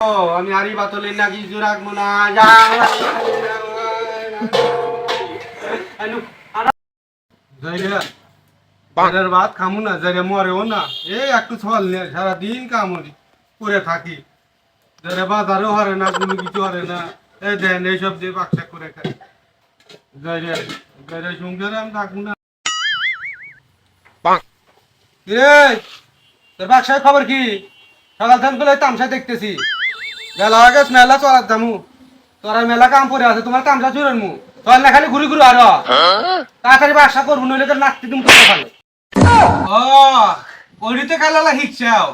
আমি আরি বাতলে না কিছু রাখবো না ভাত খামু না যারে মরেও না এই একটু ছল নিয়ে সারাদিন কামড়ি করে থাকি যারে বাজারও হরে না কোনো কিছু হরে না এই দেন এইসব দিয়ে বাক্সা করে খাই যারে যারে সংসারে আমি থাকবো না রে তোর বাক্সায় খবর কি সকাল থান করে তামসা দেখতেছি মেলা আগে মেলা চলার দামু তোরা মেলা কাম পরে আছে তোমার তামসা চুরের মু তোর না খালি ঘুরি ঘুরি আরো তাড়াতাড়ি বাসা করবো নইলে তোর নাচতে তুমি তোর ভালো ও ওইটিতে খেলা হিকছাও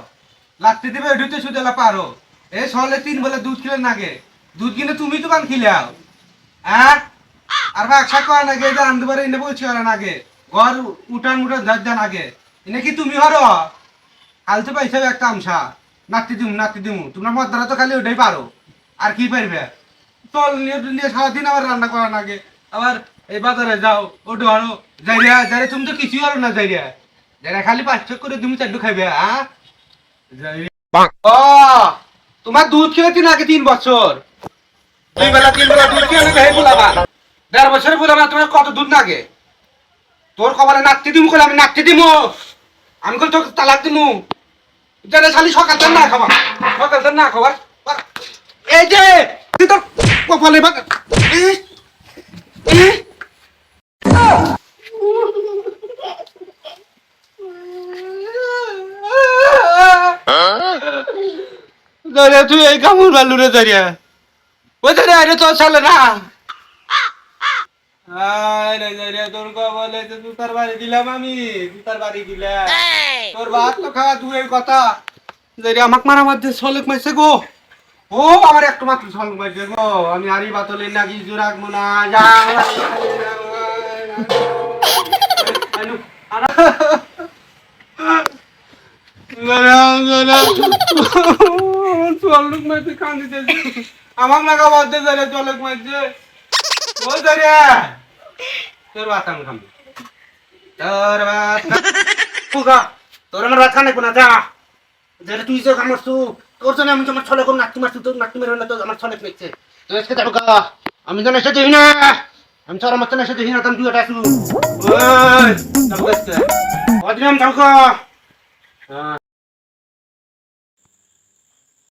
লাগতে দিবে ওইটিতে সুদেলা পারো এ সলে 3 বলে দুধ কিনে নাগে দুধ কিনে তুমি তো কান খিলাও হ্যাঁ আর বাক্সা কয় নাগে যে আনতে পারে এনে বলছি আর নাগে ঘর উঠান মুঠান দান আগে এনে কি তুমি হরো হালতে পাইছে একটা আমসা নাতি দিমু তোমরা মদ্দারা তো খালি ওটাই পারো আর কি পারবে চল নিয়ে সারাদিন আবার রান্না করা নাগে আবার এই বাজারে যাও ওটা আরো যাইয়া যারে তুমি তো কিছুই আরো না যাইয়া যারা খালি 5 করে তুমি 4 খাইবে হ্যাঁ ও তোমার দুধ খেয়েছি নাকি 3 বছর 2 বেলা 3 বেলা দুধ খেয়ে নাকি বলাবা 1.5 বছরে বলাবা তোমার কত দুধ লাগে তোর কপালে নাতি দিমু কইলে আমি নাতি দিমু আমি কল তোকে তালাক দিমু যারা খালি সকাল না খাবার এই যে তুই তো কপালে তুই এই কামড় বালু রে দাঁড়িয়ে ওই দাঁড়িয়ে আরে তোর চলে না তোর কপালে জুতার বাড়ি দিলাম আমি জুতার বাড়ি দিলাম তোর ভাত তো খাওয়া দূরের কথা আমাক মারা মধ্যে সলেক মাইছে গো ও আমার একটু মাত্র সলেক মাইছে গো আমি আরি বাতলে না কিছু রাখবো না সলেক মাইছে কান্দিতে আমাক নাকা মধ্যে যারে সলেক মাইছে ও যারে তোর ভাত আমি খাবো তোর ভাত পুগা তোর আমার ভাত খানে কোনা যা যারা তুই যে আমার তোর জন্য আমি তোমার ছলে কোন নাকি মারছি তোর নাকি মেরে না তো আমার ছলে পেয়েছে তো আজকে যাবো গা আমি তো নেশে দেখি না আমি তোর আমার তো নেশে দেখি না তুমি তুই এটা আসু ওই যাবো আজকে অদিন আমি যাবো